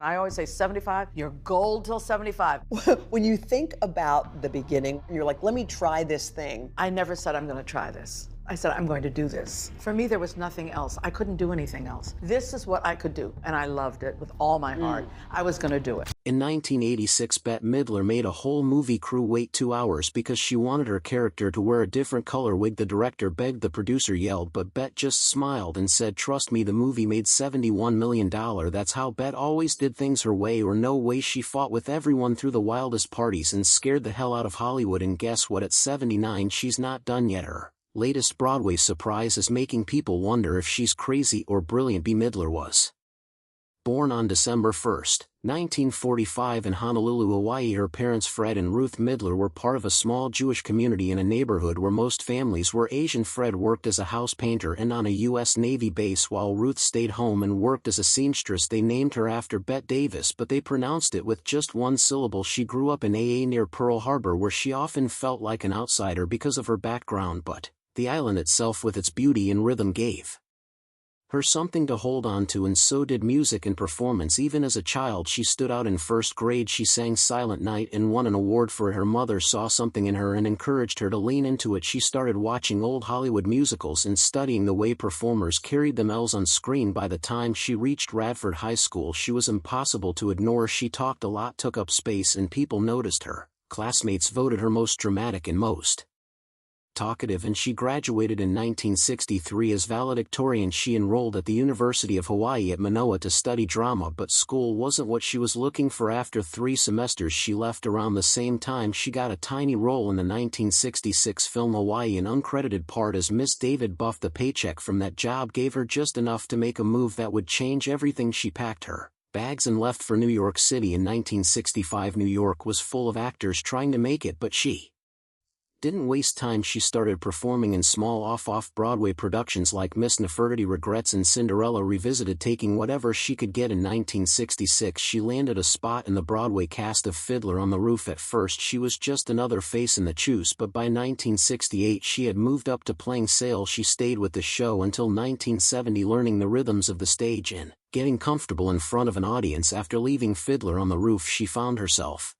I always say 75, you're gold till 75. When you think about the beginning, you're like, let me try this thing. I never said I'm going to try this. I said I'm going to do this. For me, there was nothing else. I couldn't do anything else. This is what I could do, and I loved it with all my heart. I was going to do it. In 1986, Bette Midler made a whole movie crew wait 2 hours because she wanted her character to wear a different color wig. The director begged, the producer yelled, but Bette just smiled and said, "Trust me, the movie made $71 million. That's how Bette always did things, her way or no way." She fought with everyone through the wildest parties and scared the hell out of Hollywood, and guess what, at 79 she's not done yet. Her latest Broadway surprise is making people wonder if she's crazy or brilliant. Bette Midler was born on December 1, 1945 in Honolulu, Hawaii. Her parents, Fred and Ruth Midler, were part of a small Jewish community in a neighborhood where most families were Asian. Fred worked as a house painter and on a U.S. Navy base, while Ruth stayed home and worked as a seamstress. They named her after Bette Davis, but they pronounced it with just one syllable. She grew up in AA near Pearl Harbor, where she often felt like an outsider because of her background, but the island itself with its beauty and rhythm gave her something to hold on to, and so did music and performance. Even as a child she stood out. In first grade she sang Silent Night and won an award for it. Her mother saw something in her and encouraged her to lean into it. She started watching old Hollywood musicals and studying the way performers carried themselves on screen. By the time she reached Radford High School, she was impossible to ignore. She talked a lot, took up space, and people noticed her. Classmates voted her most dramatic and most talkative, and she graduated in 1963 as valedictorian. She enrolled at the University of Hawaii at Manoa to study drama, but school wasn't what she was looking for. After 3 semesters she left. Around the same time she got a tiny role in the 1966 film Hawaii, an uncredited part as Miss David Buff. The paycheck from that job gave her just enough to make a move that would change everything. She packed her bags and left for New York City in 1965. New York was full of actors trying to make it, but she didn't waste time. She started performing in small off-Broadway productions like Miss Nefertiti Regrets and Cinderella Revisited, taking whatever she could get. In 1966 she landed a spot in the Broadway cast of Fiddler on the Roof. At first she was just another face in the choose, but by 1968 she had moved up to playing Sale. She stayed with the show until 1970, learning the rhythms of the stage and getting comfortable in front of an audience. After leaving Fiddler on the Roof she found herself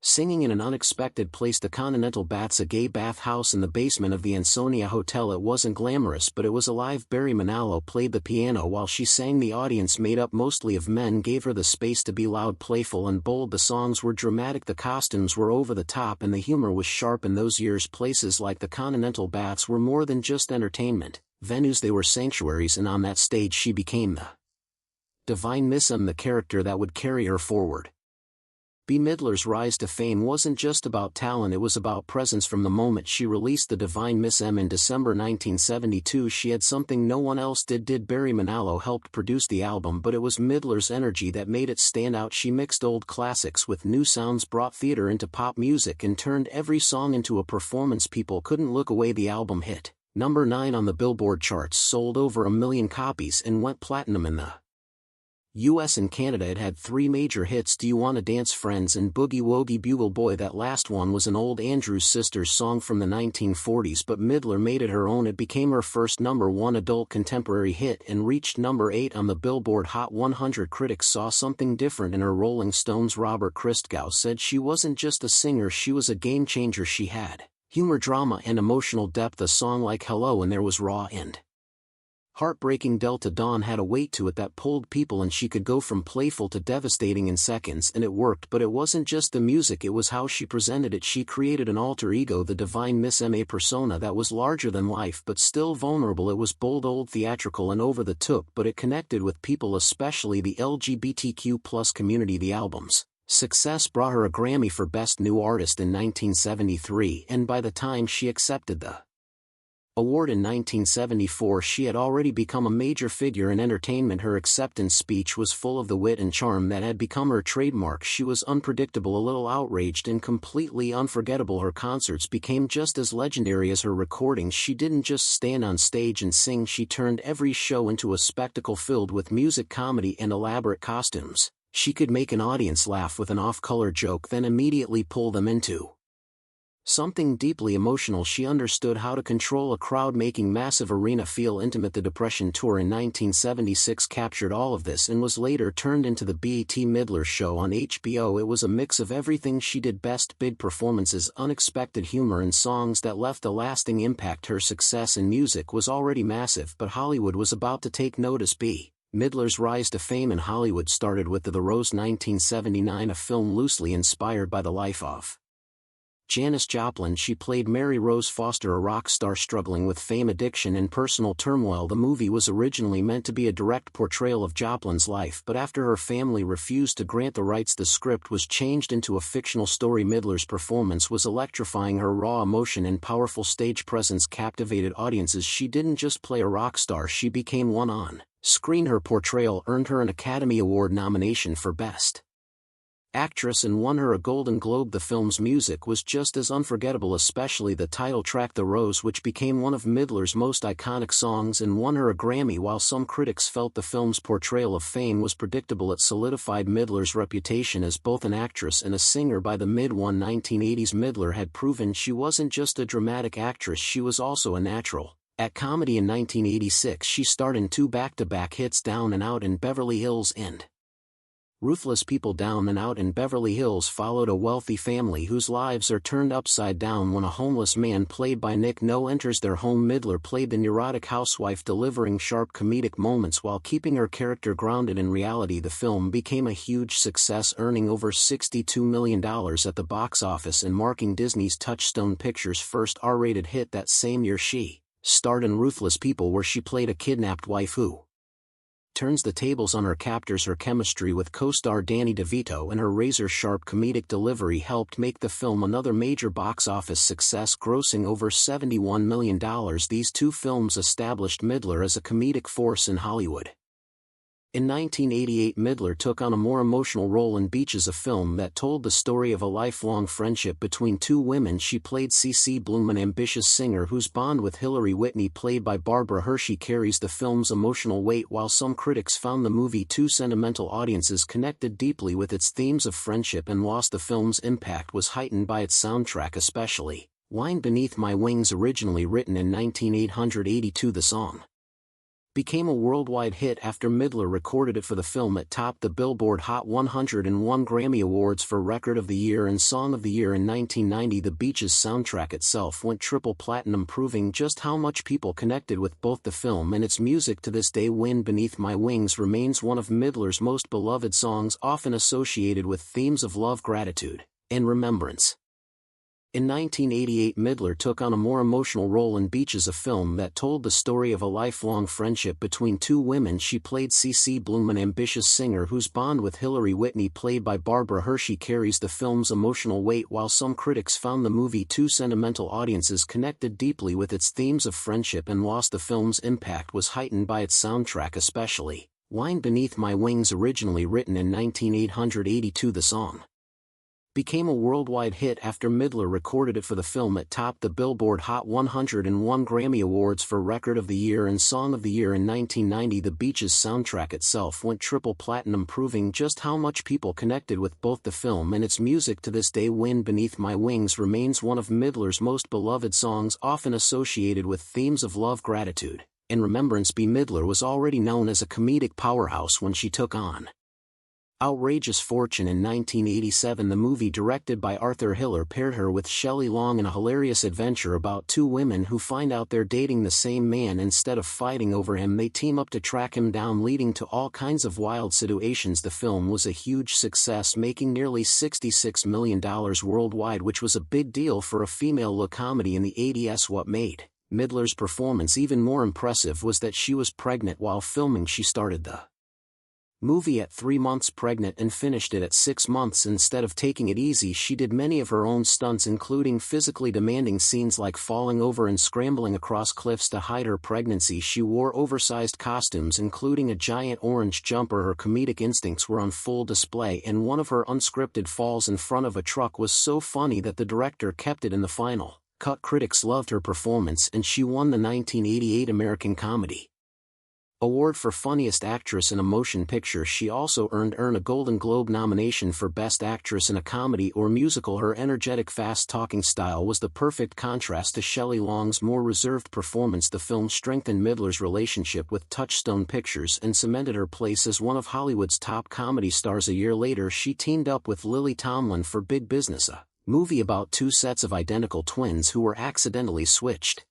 singing in an unexpected place, the Continental Baths, a gay bathhouse in the basement of the Ansonia Hotel. It wasn't glamorous, but it was alive. Barry Manilow played the piano while she sang. The audience, made up mostly of men, gave her the space to be loud, playful, and bold. The songs were dramatic, the costumes were over the top, and the humor was sharp. In those years places like the Continental Baths were more than just entertainment venues, they were sanctuaries, and on that stage she became the Divine Miss M, the character that would carry her forward. Bette Midler's rise to fame wasn't just about talent, it was about presence. From the moment she released The Divine Miss M in December 1972, she had something no one else did. Barry Manilow helped produce the album, but it was Midler's energy that made it stand out. She mixed old classics with new sounds, brought theater into pop music, and turned every song into a performance. People couldn't look away. The album hit number 9 on the Billboard charts, sold over 1 million copies, and went platinum in the U.S. and Canada. It had 3 major hits: Do You Wanna Dance, Friends, and Boogie Woogie Bugle Boy. That last one was an old Andrews Sisters song from the 1940s, but Midler made it her own. It became her first #1 adult contemporary hit and reached number 8 on the Billboard Hot 100. Critics saw something different in her. Rolling Stone's Robert Christgau said she wasn't just a singer, she was a game changer. She had humor, drama, and emotional depth. A song like Hello and There was raw and heartbreaking. Delta Dawn had a weight to it that pulled people, and she could go from playful to devastating in seconds, and it worked. But it wasn't just the music, it was how she presented it. She created an alter ego, the Divine Miss M, a persona that was larger than life but still vulnerable. It was bold, old, theatrical, and over the top, but it connected with people, especially the LGBTQ+ community. The album's success brought her a Grammy for Best New Artist in 1973, and by the time she accepted the award in 1974 she had already become a major figure in entertainment. Her acceptance speech was full of the wit and charm that had become her trademark. She was unpredictable, a little outraged, and completely unforgettable. Her concerts became just as legendary as her recordings. She didn't just stand on stage and sing, she turned every show into a spectacle filled with music, comedy, and elaborate costumes. She could make an audience laugh with an off-color joke, then immediately pull them into Something deeply emotional. She understood how to control a crowd, making massive arena feel intimate. The Depression Tour in 1976 captured all of this and was later turned into the Bette Midler Show on HBO. It was a mix of everything she did best: big performances, unexpected humor, and songs that left a lasting impact. Her success in music was already massive, but Hollywood was about to take notice. Bette Midler's rise to fame in Hollywood started with The Rose 1979, a film loosely inspired by the life of Janis Joplin. She played Mary Rose Foster, a rock star struggling with fame, addiction, and personal turmoil. The movie was originally meant to be a direct portrayal of Joplin's life, but after her family refused to grant the rights, the script was changed into a fictional story. Midler's performance was electrifying. Her raw emotion and powerful stage presence captivated audiences. She didn't just play a rock star, she became one on screen. Her portrayal earned her an Academy Award nomination for Best Actress and won her a Golden Globe. The film's music was just as unforgettable, especially the title track "The Rose," which became one of Midler's most iconic songs and won her a Grammy. While some critics felt the film's portrayal of fame was predictable, it solidified Midler's reputation as both an actress and a singer. By the mid-1980s, Midler had proven she wasn't just a dramatic actress, she was also a natural at comedy. In 1986, she starred in two back-to-back hits, Down and Out in Beverly Hills and Ruthless People. Down and Out in Beverly Hills followed a wealthy family whose lives are turned upside down when a homeless man played by Nick Nolte enters their home. Midler played the neurotic housewife, delivering sharp comedic moments while keeping her character grounded in reality. The film became a huge success, earning over $62 million at the box office and marking Disney's Touchstone Pictures' first R-rated hit. That same year, she starred in Ruthless People, where she played a kidnapped wife who turns the tables on her captors. Her chemistry with co-star Danny DeVito and her razor-sharp comedic delivery helped make the film another major box office success, grossing over $71 million. These two films established Midler as a comedic force in Hollywood. In 1988, Midler took on a more emotional role in Beaches, a film that told the story of a lifelong friendship between two women. She played Cece Bloom, an ambitious singer whose bond with Hillary Whitney, played by Barbara Hershey, carries the film's emotional weight. While some critics found the movie too sentimental, audiences connected deeply with its themes of friendship and loss. The film's impact was heightened by its soundtrack, especially Wine Beneath My Wings. Originally written in 1982, the song became a worldwide hit after Midler recorded it for the film. It topped the Billboard Hot 100 and won Grammy Awards for Record of the Year and Song of the Year. In 1990, the Beaches soundtrack itself went triple platinum, proving just how much people connected with both the film and its music. To this day, Wind Beneath My Wings remains one of Midler's most beloved songs, often associated with themes of love, gratitude, and remembrance. In 1988, Midler took on a more emotional role in Beaches, a film that told the story of a lifelong friendship between two women. She played Cece Bloom, an ambitious singer whose bond with Hillary Whitney, played by Barbara Hershey, carries the film's emotional weight. While some critics found the movie too sentimental, audiences connected deeply with its themes of friendship and loss. The film's impact was heightened by its soundtrack, especially Wine Beneath My Wings. Originally written in 1982, the song became a worldwide hit after Midler recorded it for the film. It topped the Billboard Hot 100 and won Grammy Awards for Record of the Year and Song of the Year. In 1990, the Beaches soundtrack itself went triple platinum, proving just how much people connected with both the film and its music. To this day, Wind Beneath My Wings remains one of Midler's most beloved songs, often associated with themes of love, gratitude, and remembrance. Midler was already known as a comedic powerhouse when she took on Outrageous Fortune in 1987. The movie, directed by Arthur Hiller, paired her with Shelley Long in a hilarious adventure about two women who find out they're dating the same man. Instead of fighting over him, they team up to track him down, leading to all kinds of wild situations. The film was a huge success, making nearly $66 million worldwide, which was a big deal for a female-led comedy in the 80s. What made Midler's performance even more impressive was that she was pregnant while filming. She started the movie at 3 months pregnant and finished it at 6 months. Instead of taking it easy, she did many of her own stunts, including physically demanding scenes like falling over and scrambling across cliffs to hide her pregnancy. She wore oversized costumes, including a giant orange jumper. Her comedic instincts were on full display, and one of her unscripted falls in front of a truck was so funny that the director kept it in the final cut. Critics loved her performance, and she won the 1988 American Comedy Award for Funniest Actress in a Motion Picture. She also earned a Golden Globe nomination for Best Actress in a Comedy or Musical. Her energetic, fast-talking style was the perfect contrast to Shelley Long's more reserved performance. The film strengthened Midler's relationship with Touchstone Pictures and cemented her place as one of Hollywood's top comedy stars. A year later, she teamed up with Lily Tomlin for Big Business, a movie about two sets of identical twins who were accidentally switched.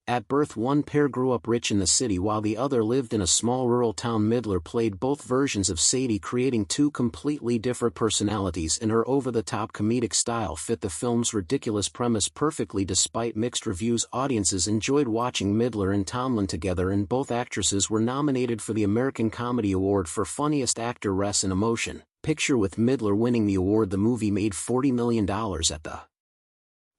At birth, one pair grew up rich in the city while the other lived in a small rural town. Midler played both versions of Sadie, creating two completely different personalities, and her over-the-top comedic style fit the film's ridiculous premise perfectly. Despite mixed reviews, audiences enjoyed watching Midler and Tomlin together, and both actresses were nominated for the American Comedy Award for Funniest Actress in a Motion Picture. With Midler winning the award, the movie made $40 million at the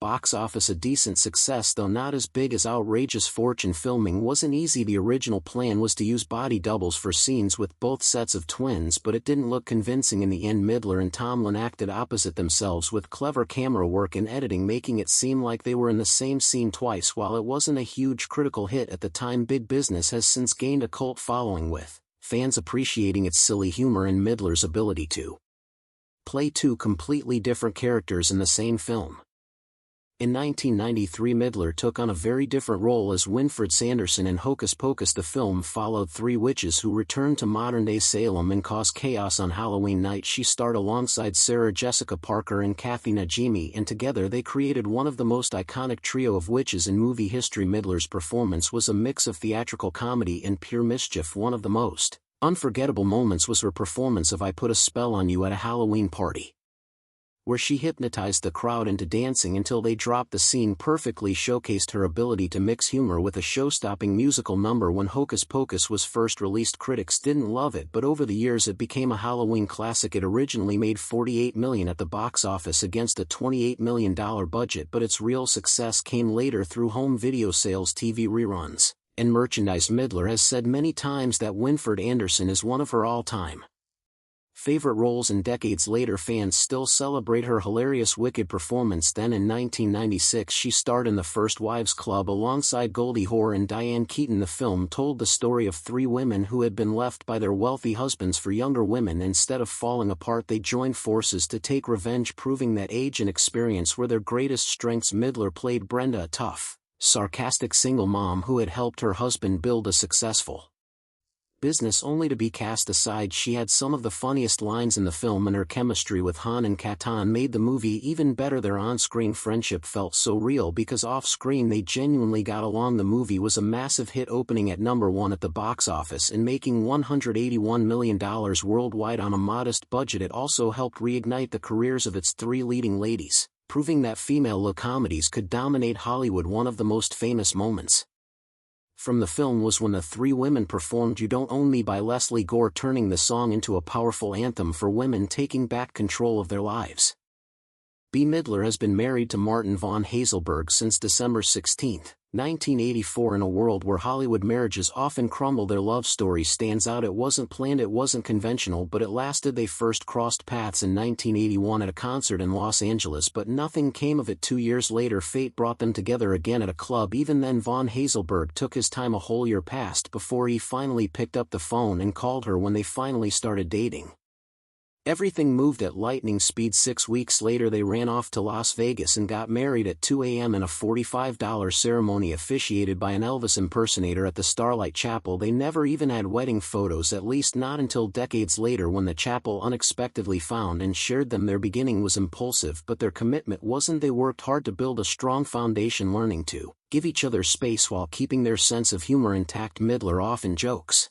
box office, a decent success though not as big as Outrageous Fortune. Filming wasn't easy. The original plan was to use body doubles for scenes with both sets of twins, but it didn't look convincing in the end. Midler and Tomlin acted opposite themselves with clever camera work and editing, making it seem like they were in the same scene twice. While it wasn't a huge critical hit at the time, Big Business has since gained a cult following, with fans appreciating its silly humor and Midler's ability to play two completely different characters in the same film. In 1993, Midler took on a very different role as Winfred Sanderson in Hocus Pocus. The film followed three witches who returned to modern-day Salem and caused chaos on Halloween night. She starred alongside Sarah Jessica Parker and Kathy Najimy, and together they created one of the most iconic trio of witches in movie history. Midler's performance was a mix of theatrical comedy and pure mischief. One of the most unforgettable moments was her performance of I Put a Spell on You at a Halloween party, where she hypnotized the crowd into dancing until they dropped. The scene perfectly showcased her ability to mix humor with a show-stopping musical number. When Hocus Pocus was first released, critics didn't love it, but over the years it became a Halloween classic. It originally made $48 million at the box office against a $28 million budget, but its real success came later through home video sales, TV reruns, and merchandise. Midler has said many times that Winfred Anderson is one of her all-time favorite roles, and decades later fans still celebrate her hilarious wicked performance. Then in 1996 she starred in The First Wives Club alongside Goldie Hawn and Diane Keaton. The film told the story of three women who had been left by their wealthy husbands for younger women. Instead of falling apart, they joined forces to take revenge, proving that age and experience were their greatest strengths. Midler played Brenda, a tough, sarcastic single mom who had helped her husband build a successful business only to be cast aside. She had some of the funniest lines in the film, and her chemistry with Han and Catan made the movie even better. Their on-screen friendship felt so real because off-screen they genuinely got along. The movie was a massive hit, opening at #1 at the box office and making $181 million worldwide on a modest budget. It also helped reignite the careers of its three leading ladies, proving that female comedies could dominate Hollywood. One of the most famous moments from the film was when the three women performed You Don't Own Me by Leslie Gore, turning the song into a powerful anthem for women taking back control of their lives. Bette Midler has been married to Martin von Hazelberg since December 16, 1984. In a world where Hollywood marriages often crumble, their love story stands out. It wasn't planned, it wasn't conventional, but it lasted. They first crossed paths in 1981 at a concert in Los Angeles, but nothing came of it. 2 years later, fate brought them together again at a club. Even then, von Hazelberg took his time. A whole year passed before he finally picked up the phone and called her. When they finally started dating, everything moved at lightning speed. 6 weeks later they ran off to Las Vegas and got married at 2 a.m. in a $45 ceremony officiated by an Elvis impersonator at the Starlight Chapel. They never even had wedding photos, at least not until decades later when the chapel unexpectedly found and shared them. Their beginning was impulsive, but their commitment wasn't. They worked hard to build a strong foundation, learning to give each other space while keeping their sense of humor intact. Midler often jokes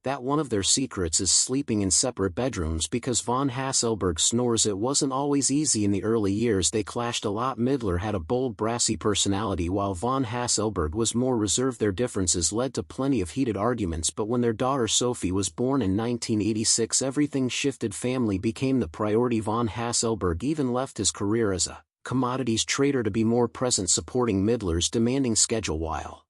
that one of their secrets is sleeping in separate bedrooms because von Haselberg snores. It wasn't always easy in the early years. They clashed a lot. Midler had a bold, brassy personality while von Haselberg was more reserved. Their differences led to plenty of heated arguments, but when their daughter Sophie was born in 1986, everything shifted. Family became the priority. Von Haselberg even left his career as a commodities trader to be more present, supporting Midler's demanding schedule while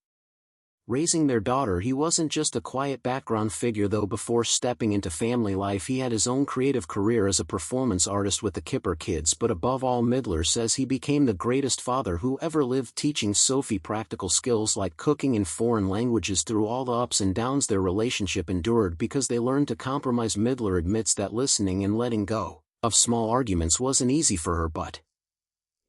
Raising their daughter, he wasn't just a quiet background figure though. Before stepping into family life, he had his own creative career as a performance artist with the Kipper Kids, but above all, Midler says he became the greatest father who ever lived, teaching Sophie practical skills like cooking and foreign languages. Through all the ups and downs their relationship endured because they learned to compromise. Midler admits that listening and letting go of small arguments wasn't easy for her, but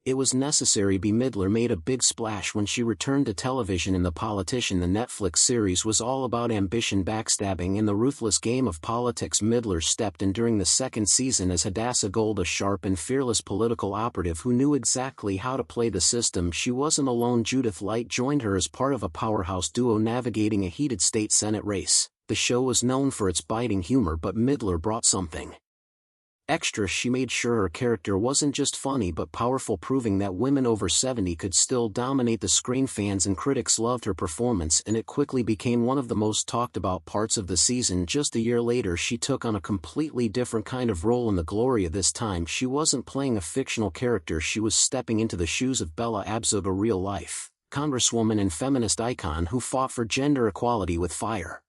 it was necessary. Bette Midler made a big splash when she returned to television in The Politician. The Netflix series was all about ambition, backstabbing, and the ruthless game of politics. Midler stepped in during the second season as Hadassah Gold, a sharp and fearless political operative who knew exactly how to play the system. She wasn't alone. Judith Light joined her as part of a powerhouse duo navigating a heated state Senate race. The show was known for its biting humor, but Midler brought something extra. She made sure her character wasn't just funny but powerful, proving that women over 70 could still dominate the screen. Fans and critics loved her performance, and it quickly became one of the most talked about parts of the season. Just a year later, she took on a completely different kind of role in The Gloria. This time, she wasn't playing a fictional character, she was stepping into the shoes of Bella Abzug, a real-life congresswoman and feminist icon who fought for gender equality with fire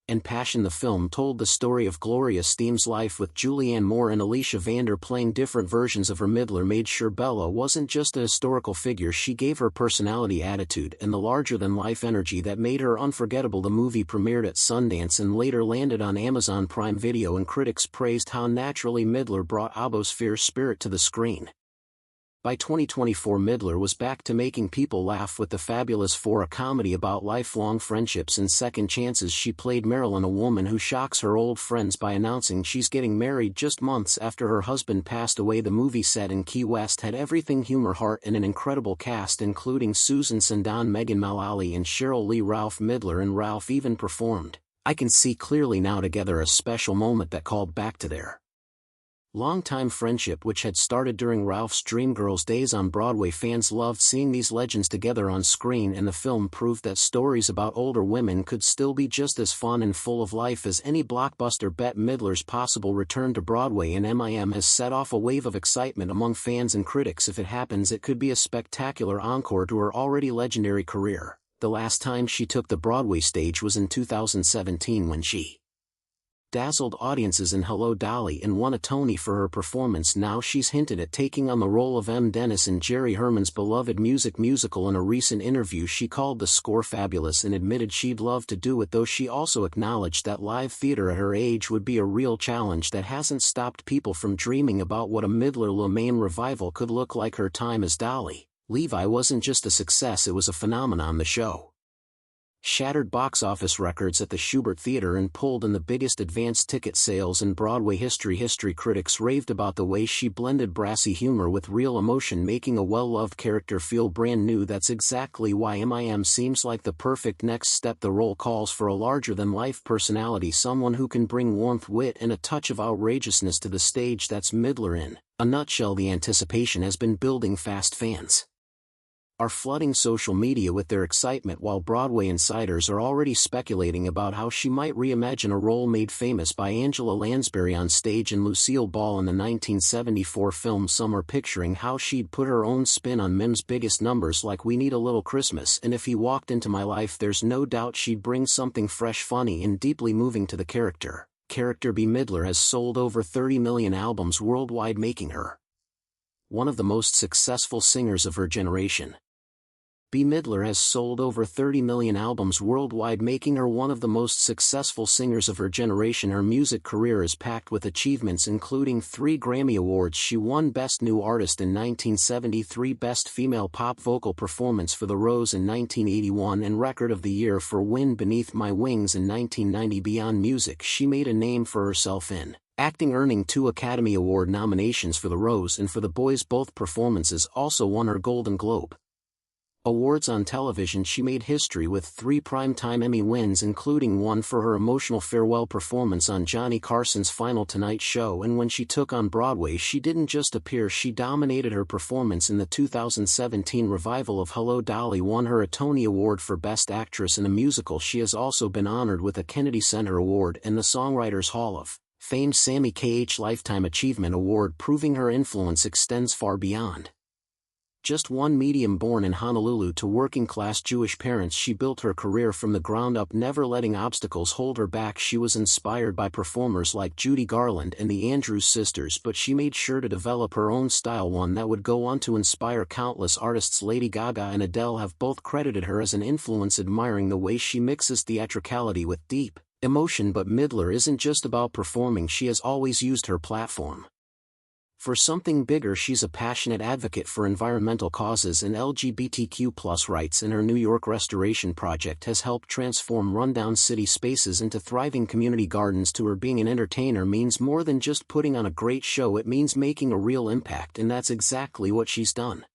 and passion. The film told the story of Gloria Steinem's life, with Julianne Moore and Alicia Vander playing different versions of her. Midler made sure Bella wasn't just a historical figure, she gave her personality, attitude, and the larger-than-life energy that made her unforgettable. The movie premiered at Sundance and later landed on Amazon Prime Video, and critics praised how naturally Midler brought Abbo's fierce spirit to the screen. By 2024, Midler was back to making people laugh with The Fabulous Four, a comedy about lifelong friendships and second chances. She played Marilyn, a woman who shocks her old friends by announcing she's getting married just months after her husband passed away. The movie, set in Key West, had everything: humor, heart, and an incredible cast including Susan Sarandon, Megan Mullally, and Cheryl Lee. Ralph Midler and Ralph even performed "I Can See Clearly Now" together, a special moment that called back to their longtime friendship, which had started during Ralph's Dreamgirls days on Broadway. Fans loved seeing these legends together on screen, and the film proved that stories about older women could still be just as fun and full of life as any blockbuster. Bette Midler's possible return to Broadway and MIM has set off a wave of excitement among fans and critics. If it happens, it could be a spectacular encore to her already legendary career. The last time she took the Broadway stage was in 2017 when she dazzled audiences in Hello, Dolly and won a Tony for her performance. Now she's hinted at taking on the role of M. Dennis in Jerry Herman's beloved musical. In a recent interview, she called the score fabulous and admitted she'd love to do it, though she also acknowledged that live theater at her age would be a real challenge that hasn't stopped people from dreaming about what a Midler-Lemaine revival could look like. Her time as Dolly Levi wasn't just a success, it was a phenomenon. The show shattered box office records at the Shubert Theater and pulled in the biggest advance ticket sales in Broadway history. Critics raved about the way she blended brassy humor with real emotion, making a well-loved character feel brand new. That's exactly why MIM seems like the perfect next step. The role calls for a larger-than-life personality, someone who can bring warmth, wit, and a touch of outrageousness to the stage. That's Midler in a nutshell. The anticipation has been building fast. Fans are flooding social media with their excitement, while Broadway insiders are already speculating about how she might reimagine a role made famous by Angela Lansbury on stage and Lucille Ball in the 1974 film. Some are picturing how she'd put her own spin on Mim's biggest numbers like We Need a Little Christmas and If He Walked Into My Life. There's no doubt she'd bring something fresh, funny, and deeply moving to the character. Bette Midler has sold over 30 million albums worldwide, making her one of the most successful singers of her generation. Bette Midler has sold over 30 million albums worldwide, making her one of the most successful singers of her generation. Her music career is packed with achievements, including 3 Grammy Awards. She won Best New Artist in 1973, Best Female Pop Vocal Performance for The Rose in 1981, and Record of the Year for Wind Beneath My Wings in 1990. Beyond music, she made a name for herself in acting, earning 2 Academy Award nominations for The Rose and for The Boys. Both performances also won her Golden Globe Awards. On television, she made history with 3 Primetime Emmy wins, including one for her emotional farewell performance on Johnny Carson's Final Tonight Show. And when she took on Broadway, she didn't just appear, she dominated. Her performance in the 2017 revival of Hello, Dolly won her a Tony Award for Best Actress in a Musical. She has also been honored with a Kennedy Center Award and the Songwriters Hall of Fame Sammy K.H. Lifetime Achievement Award, proving her influence extends far beyond just one medium born in Honolulu to working-class Jewish parents, she built her career from the ground up, never letting obstacles hold her back. She was inspired by performers like Judy Garland and the Andrews Sisters, but she made sure to develop her own style, one that would go on to inspire countless artists. Lady Gaga and Adele have both credited her as an influence, admiring the way she mixes theatricality with deep emotion. But Midler isn't just about performing, she has always used her platform for something bigger. She's a passionate advocate for environmental causes and LGBTQ+ rights, and her New York restoration project has helped transform rundown city spaces into thriving community gardens. To her, being an entertainer means more than just putting on a great show, it means making a real impact, and that's exactly what she's done.